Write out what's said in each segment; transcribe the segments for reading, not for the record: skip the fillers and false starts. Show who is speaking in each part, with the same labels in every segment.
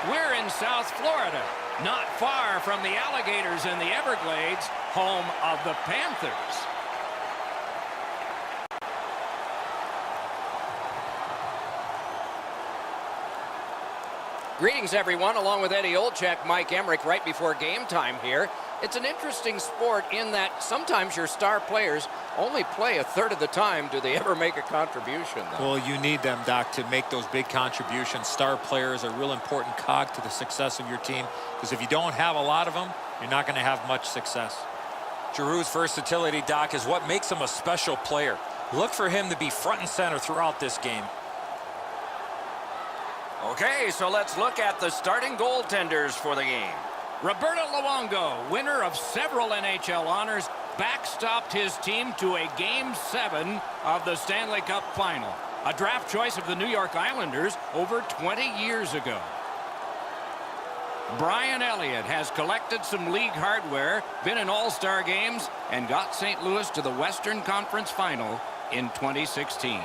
Speaker 1: We're in South Florida, not far from the alligators in the Everglades, home of the Panthers.
Speaker 2: Greetings, everyone. Along with Eddie Olczyk, Mike Emmerich, right before game time here. It's an interesting sport in that sometimes your star players only play a third of the time. Do they ever make a contribution, though?
Speaker 3: Well, you need them, Doc, to make those big contributions. Star players are a real important cog to the success of your team, because if you don't have a lot of them, you're not going to have much success.
Speaker 4: Giroux's versatility, Doc, is what makes him a special player. Look for him to be front and center throughout this game.
Speaker 1: Okay, so let's look at the starting goaltenders for the game. Roberto Luongo, winner of several NHL honors, backstopped his team to a Game 7 of the Stanley Cup Final, a draft choice of the New York Islanders over 20 years ago. Brian Elliott has collected some league hardware, been in all-star games, and got St. Louis to the Western Conference Final in 2016.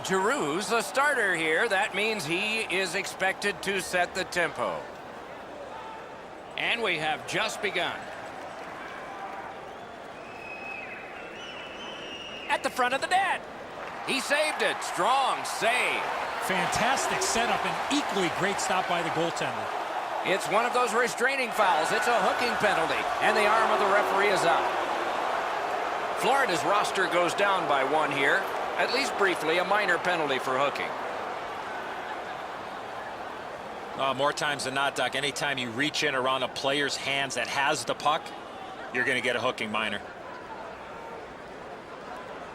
Speaker 1: Giroux's the starter here. That means he is expected to set the tempo. And we have just begun. At the front of the net. He saved it. Strong save.
Speaker 5: Fantastic setup and equally great stop by the goaltender.
Speaker 1: It's one of those restraining fouls. It's a hooking penalty, and the arm of the referee is out. Florida's roster goes down by one here. At least briefly, a minor penalty for hooking.
Speaker 4: More times than not, Doc, anytime you reach in around a player's hands that has the puck, you're going to get a hooking minor.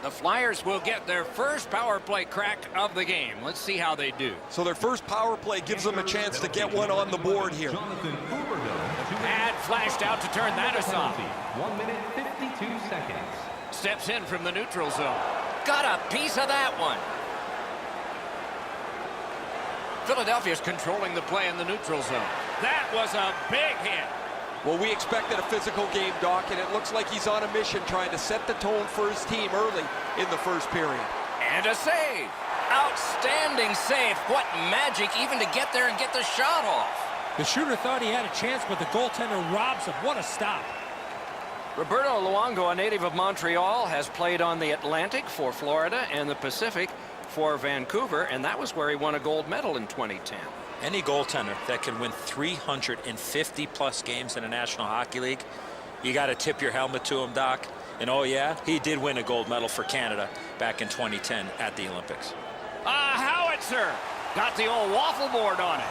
Speaker 1: The Flyers will get their first power play crack of the game. Let's see how they do.
Speaker 6: So their first power play gives them a chance to get one on the board here.
Speaker 1: Ad flashed out to turn that aside.
Speaker 7: 1 minute, 52 seconds.
Speaker 1: Steps in from the neutral zone. Got a piece of that one. Philadelphia's controlling the play in the neutral zone. That was a big hit.
Speaker 6: Well, we expected a physical game, Doc, and it looks like he's on a mission trying to set the tone for his team early in the first period.
Speaker 1: And a save. Outstanding save. What magic even to get there and get the shot off.
Speaker 5: The shooter thought he had a chance, but the goaltender robs him. What a stop.
Speaker 1: Roberto Luongo, a native of Montreal, has played on the Atlantic for Florida and the Pacific for Vancouver, and that was where he won a gold medal in 2010.
Speaker 4: Any goaltender that can win 350-plus games in the National Hockey League, you got to tip your helmet to him, Doc. And, oh, yeah, he did win a gold medal for Canada back in 2010 at the Olympics.
Speaker 1: Howitzer got the old waffle board on it.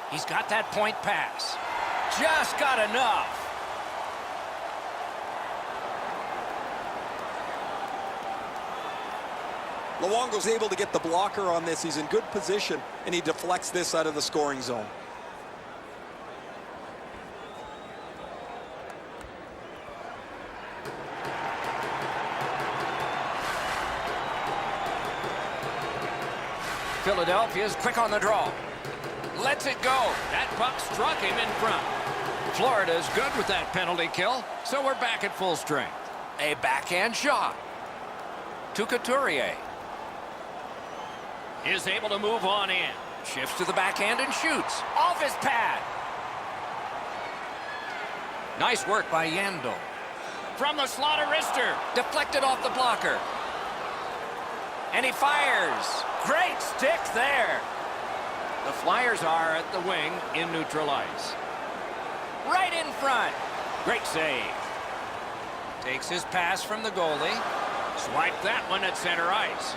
Speaker 1: He's got that point pass. Just got enough.
Speaker 6: Luongo's able to get the blocker on this. He's in good position, and he deflects this out of the scoring zone.
Speaker 1: Philadelphia's quick on the draw. Lets it go. That puck struck him in front. Florida's good with that penalty kill, so we're back at full strength. A backhand shot. To Couturier. Is able to move on in. Shifts to the backhand and shoots. Off his pad. Nice work by Yandel. From the slot of wrister. Deflected off the blocker. And he fires. Great stick there. The Flyers are at the wing in neutral ice. Right in front. Great save. Takes his pass from the goalie. Swipe that one at center ice.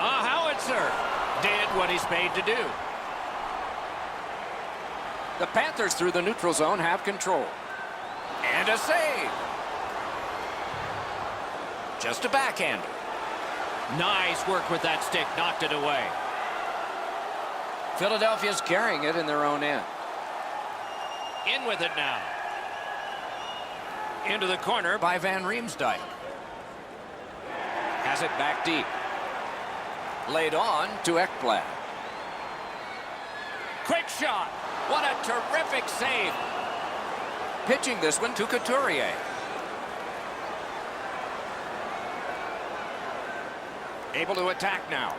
Speaker 1: Howitzer did what he's paid to do. The Panthers through the neutral zone have control. And a save. Just a backhander. Nice work with that stick. Knocked it away. Philadelphia's carrying it in their own end. In with it now. Into the corner by Van Riemsdyk. Has it back deep. Laid on to Ekblad. Quick shot. What a terrific save. Pitching this one to Couturier.
Speaker 2: Able to attack now.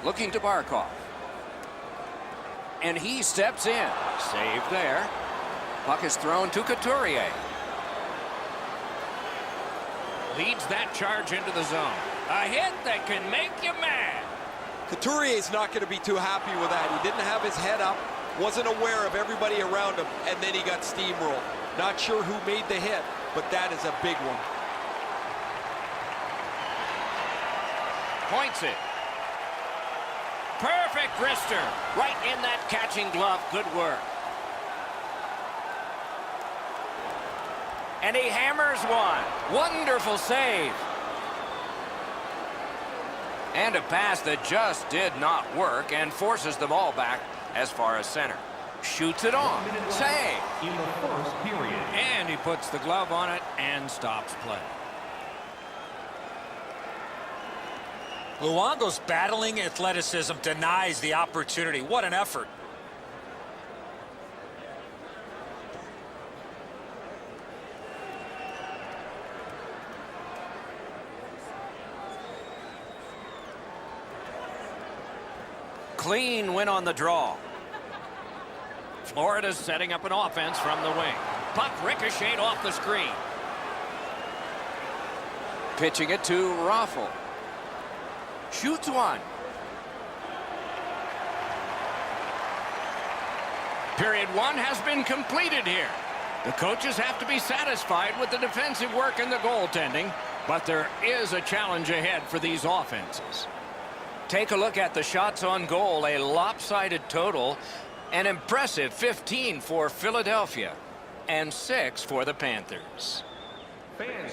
Speaker 2: Looking to Barkov. And he steps in. Save there. Puck is thrown to Couturier.
Speaker 1: Leads that charge into the zone. A hit that can make you mad.
Speaker 6: Couturier's not going to be too happy with that. He didn't have his head up, wasn't aware of everybody around him, and then he got steamrolled. Not sure who made the hit, but that is a big one.
Speaker 1: Points it. Perfect wrister. Right in that catching glove. Good work. And he hammers one. Wonderful save. And a pass that just did not work and forces the ball back as far as center. Shoots it on. Save.
Speaker 7: In the first period.
Speaker 1: And he puts the glove on it and stops play.
Speaker 3: Luongo's battling athleticism denies the opportunity. What an effort.
Speaker 1: Clean win on the draw. Florida's setting up an offense from the wing. Puck ricocheted off the screen.
Speaker 2: Pitching it to Raffle. Shoots one.
Speaker 1: Period one has been completed here. The coaches have to be satisfied with the defensive work and the goaltending, but there is a challenge ahead for these offenses. Take a look at the shots on goal, a lopsided total, an impressive 15 for Philadelphia and 6 for the Panthers.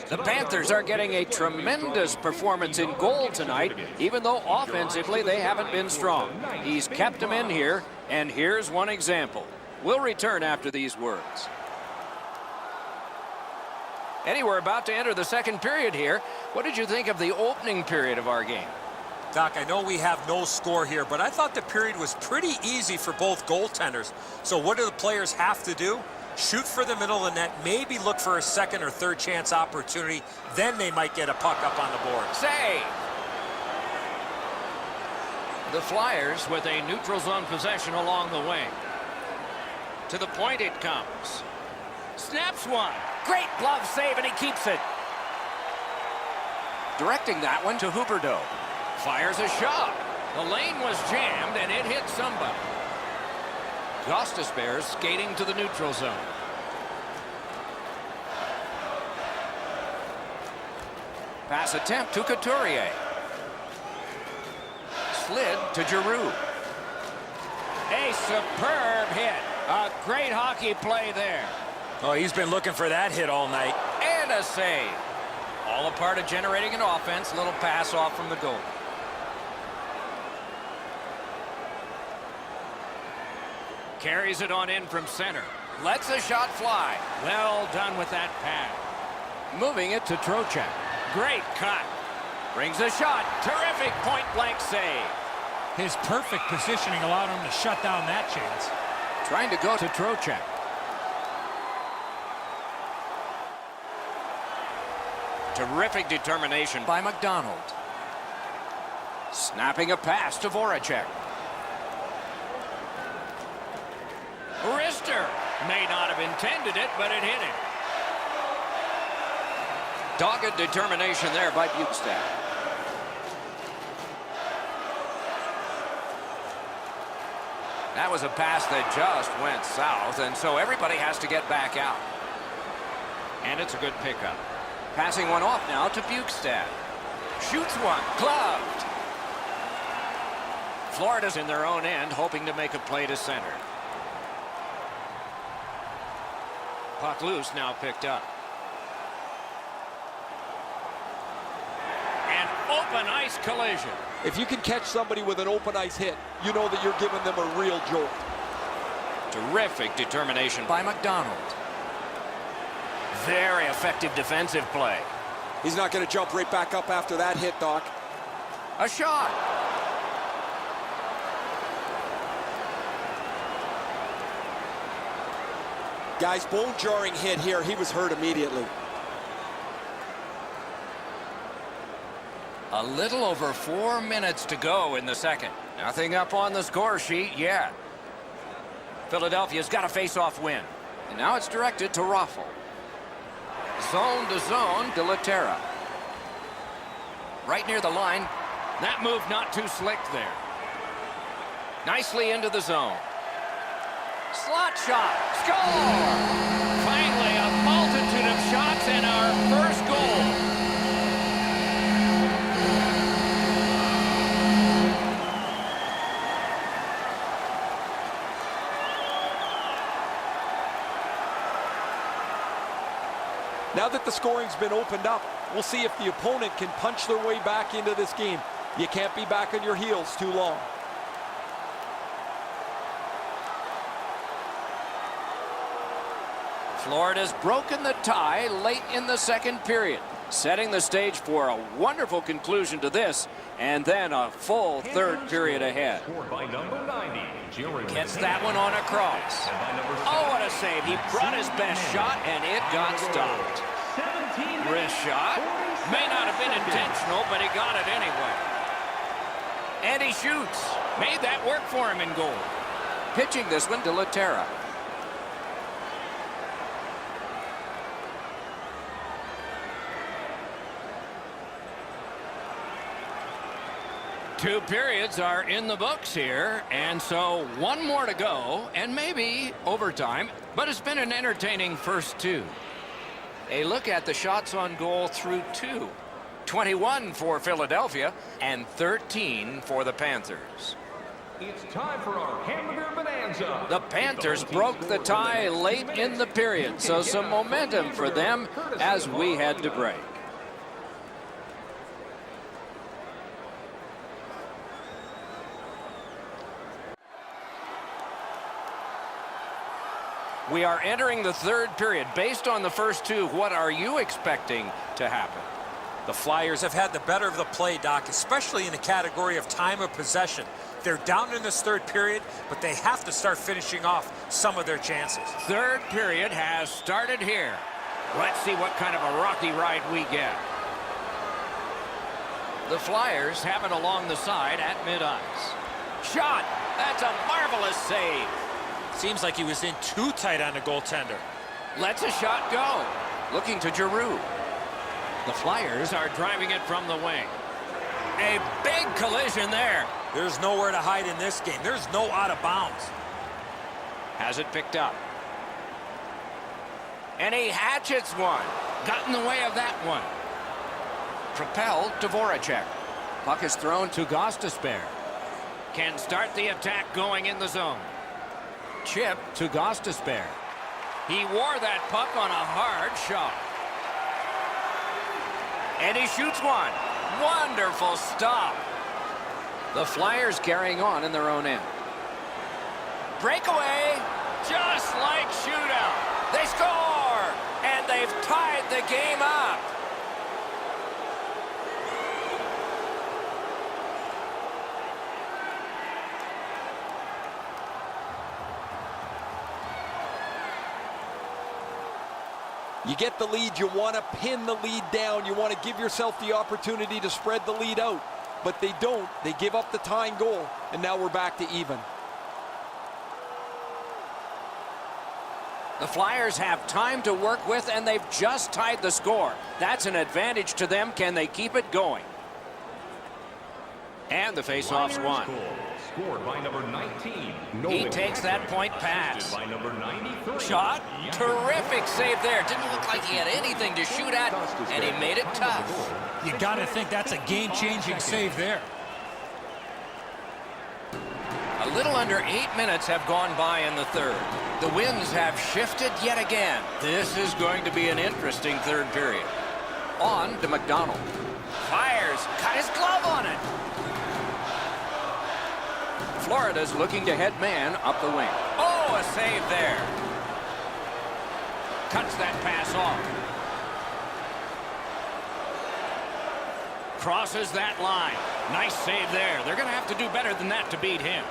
Speaker 2: The Panthers are getting a tremendous performance in goal tonight, even though offensively they haven't been strong. He's kept them in here, and here's one example. We'll return after these words. Eddie, we're about to enter the second period here. What did you think of the opening period of our game?
Speaker 3: Doc, I know we have no score here, but I thought the period was pretty easy for both goaltenders. So what do the players have to do? Shoot for the middle of the net, maybe look for a second or third chance opportunity. Then they might get a puck up on the board.
Speaker 1: Save! The Flyers with a neutral zone possession along the wing. To the point it comes. Snaps one. Great glove save, and he keeps it.
Speaker 2: Directing that one to Huberdeau.
Speaker 1: Fires a shot. The lane was jammed, and it hit somebody.
Speaker 2: Gostisbehere skating to the neutral zone. Pass attempt to Couturier. Slid to Giroux.
Speaker 1: A superb hit. A great hockey play there.
Speaker 3: Oh, he's been looking for that hit all night.
Speaker 1: And a save. All a part of generating an offense. Little pass off from the goal. Carries it on in from center. Lets a shot fly. Well done with that pass.
Speaker 2: Moving it to Trocheck.
Speaker 1: Great cut. Brings a shot. Terrific point-blank save.
Speaker 5: His perfect positioning allowed him to shut down that chance.
Speaker 2: Trying to go to Trocheck.
Speaker 1: Terrific determination
Speaker 2: By McDonald. Snapping a pass to Voracek.
Speaker 1: Wrister may not have intended it, but it hit him.
Speaker 2: Dogged determination there by Bukestad. That was a pass that just went south, and so everybody has to get back out.
Speaker 1: And it's a good pickup.
Speaker 2: Passing one off now to Bukestad. Shoots one. Gloved.
Speaker 1: Florida's in their own end, hoping to make a play to center. Puck loose, now picked up. An open ice collision.
Speaker 6: If you can catch somebody with an open ice hit, you know that you're giving them a real jolt.
Speaker 2: Terrific determination by McDonald.
Speaker 1: Very effective defensive play.
Speaker 6: He's not going to jump right back up after that hit, Doc.
Speaker 2: A shot.
Speaker 6: Guys, bone-jarring hit here. He was hurt immediately.
Speaker 2: A little over 4 minutes to go in the second. Nothing up on the score sheet yet. Philadelphia's got a face-off win. And now it's directed to Raffle. Zone to zone to Laterra. Right near the line. That move not too slick there. Nicely into the zone. Slot shot. Score! Finally, a multitude of shots and our first goal.
Speaker 6: Now that the scoring's been opened up, we'll see if the opponent can punch their way back into this game. You can't be back on your heels too long.
Speaker 2: Florida's broken the tie late in the second period, setting the stage for a wonderful conclusion to this, and then a full third period ahead. Gets that one on a cross. Oh, what a save. He brought his best shot, and it got stopped. Wrist shot. May not have been intentional, but he got it anyway. And he shoots. Made that work for him in goal. Pitching this one to Laterra. Two periods are in the books here, and so one more to go, and maybe overtime, but it's been an entertaining first two. A look at the shots on goal through two. 21 for Philadelphia and 13 for the Panthers.
Speaker 7: It's time for our hamburger bonanza.
Speaker 2: The Panthers broke the tie late in the period, so some momentum for them as we had to break. We are entering the third period. Based on the first two, what are you expecting to happen?
Speaker 3: The Flyers have had the better of the play, Doc, especially in the category of time of possession. They're down in this third period, but they have to start finishing off some of their chances.
Speaker 2: Third period has started here. Let's see what kind of a rocky ride we get. The Flyers have it along the side at mid-ice. Shot! That's a marvelous save.
Speaker 3: Seems like he was in too tight on the goaltender.
Speaker 2: Lets a shot go. Looking to Giroux. The Flyers are driving it from the wing. A big collision there.
Speaker 3: There's nowhere to hide in this game. There's no out of bounds.
Speaker 2: Has it picked up. And he hatchets one. Got in the way of that one. Propelled to Voracek. Puck is thrown to Gostisbehere. Can start the attack going in the zone. Chip to Gostisbehere. He wore that puck on a hard shot. And he shoots one. Wonderful stop. The Flyers carrying on in their own end. Breakaway. Just like shootout. They score. And they've tied the game up.
Speaker 6: You get the lead, you want to pin the lead down. You want to give yourself the opportunity to spread the lead out. But they don't. They give up the tying goal, and now we're back to even.
Speaker 2: The Flyers have time to work with, and they've just tied the score. That's an advantage to them. Can they keep it going? And the faceoff's won.
Speaker 7: Scored by number 19.
Speaker 2: He takes that point pass.
Speaker 7: By number 93.
Speaker 2: Shot. Terrific save there. Didn't look like he had anything to shoot at, and he made it tough.
Speaker 5: You got to think that's a game-changing save there.
Speaker 2: A little under 8 minutes have gone by in the third. The winds have shifted yet again. This is going to be an interesting third period. On to McDonald. Fires. Cut his glove on it. Florida's looking to head man up the wing. Oh, a save there. Cuts that pass off. Crosses that line. Nice save there. They're going to have to do better than that to beat him.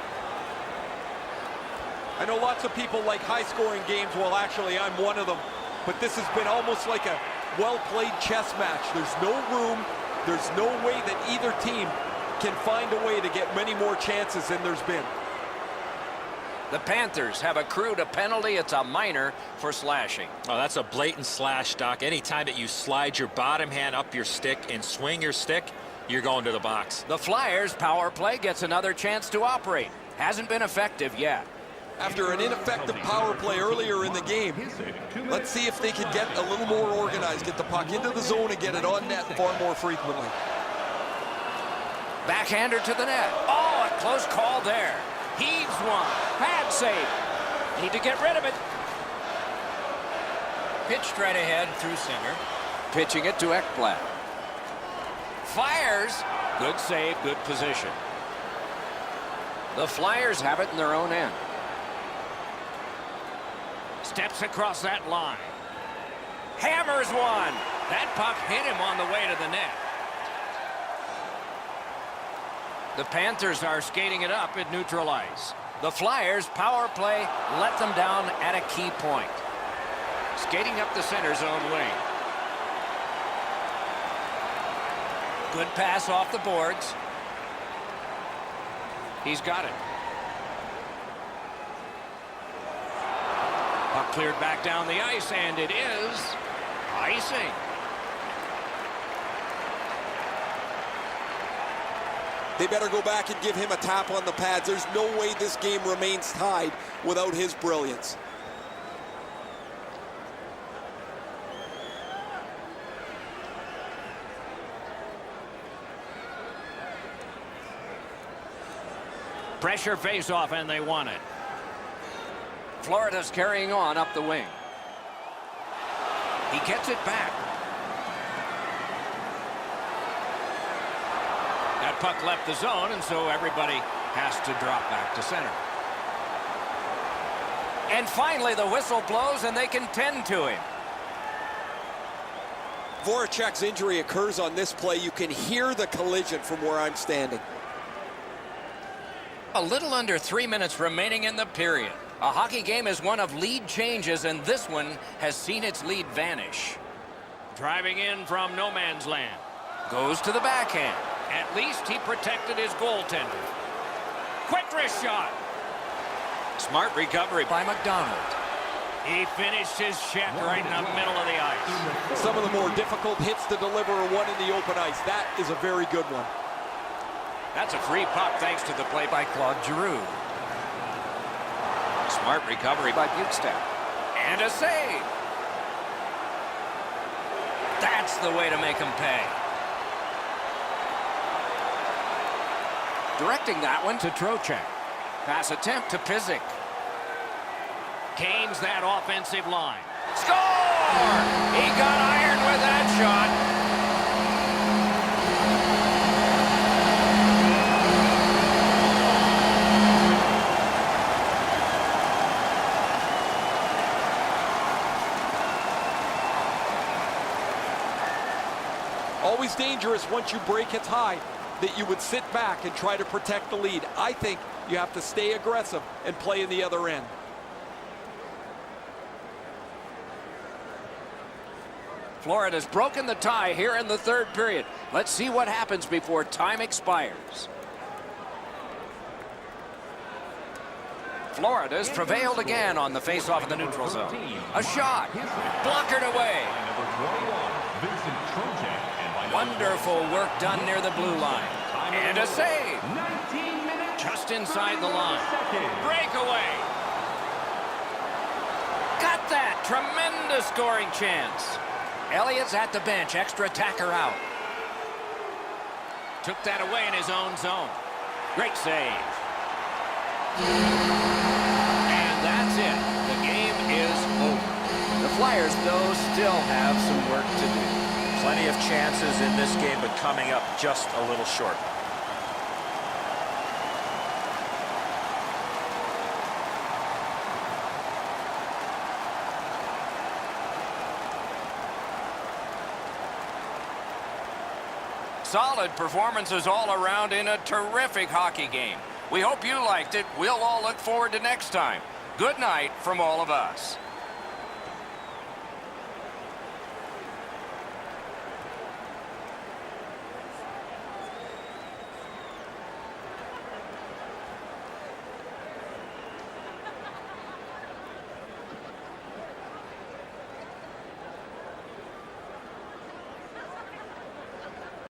Speaker 6: I know lots of people like high-scoring games. Well, actually, I'm one of them. But this has been almost like a well-played chess match. There's no room There's no way that either team can find a way to get many more chances than there's been.
Speaker 2: The Panthers have accrued a penalty. It's a minor for slashing.
Speaker 4: Oh, that's a blatant slash, Doc. Anytime that you slide your bottom hand up your stick and swing your stick, you're going to the box.
Speaker 2: The Flyers' power play gets another chance to operate. Hasn't been effective yet.
Speaker 6: After an ineffective power play earlier in the game, let's see if they can get a little more organized, get the puck into the zone and get it on net far more frequently.
Speaker 2: Backhander to the net. Oh, a close call there. Heaves one. Bad save. Need to get rid of it. Pitched right ahead through center. Pitching it to Ekblad. Fires. Good save, good position. The Flyers have it in their own end. Steps across that line. Hammers one. That puck hit him on the way to the net. The Panthers are skating it up at neutral ice. The Flyers' power play let them down at a key point. Skating up the center zone wing. Good pass off the boards. He's got it. Puck cleared back down the ice, and it is icing.
Speaker 6: They better go back and give him a tap on the pads. There's no way this game remains tied without his brilliance.
Speaker 2: Pressure face-off, and they won it. Florida's carrying on up the wing. He gets it back. That puck left the zone, and so everybody has to drop back to center. And finally, the whistle blows, and they can tend to him.
Speaker 6: Voracek's injury occurs on this play. You can hear the collision from where I'm standing.
Speaker 2: A little under 3 minutes remaining in the period. A hockey game is one of lead changes, and this one has seen its lead vanish. Driving in from no man's land. Goes to the backhand. At least he protected his goaltender. Quick wrist shot. Smart recovery by McDonald. He finished his check right in the middle of the ice.
Speaker 6: Some of the more difficult hits to deliver are one in the open ice. That is a very good one.
Speaker 2: That's a free puck thanks to the play by Claude Giroux. Smart recovery by Bukestad. And a save. That's the way to make him pay. Directing that one to Trocheck. Pass attempt to Pysyk. Canes that offensive line. Score! He got iron with that shot.
Speaker 6: Always dangerous once you break a tie that you would sit back and try to protect the lead. I think you have to stay aggressive and play in the other end.
Speaker 2: Florida's broken the tie here in the third period. Let's see what happens before time expires. Florida's prevailed again on the faceoff in the neutral zone. A shot. Blockered away. Wonderful work done near the blue line. And a save. Just inside the line. Breakaway. Got that. Tremendous scoring chance. Elliott's at the bench. Extra attacker out. Took that away in his own zone. Great save. And that's it. The game is over. The Flyers, though, still have some work to do.
Speaker 4: Plenty of chances in this game, but coming up just a little short.
Speaker 2: Solid performances all around in a terrific hockey game. We hope you liked it. We'll all look forward to next time. Good night from all of us.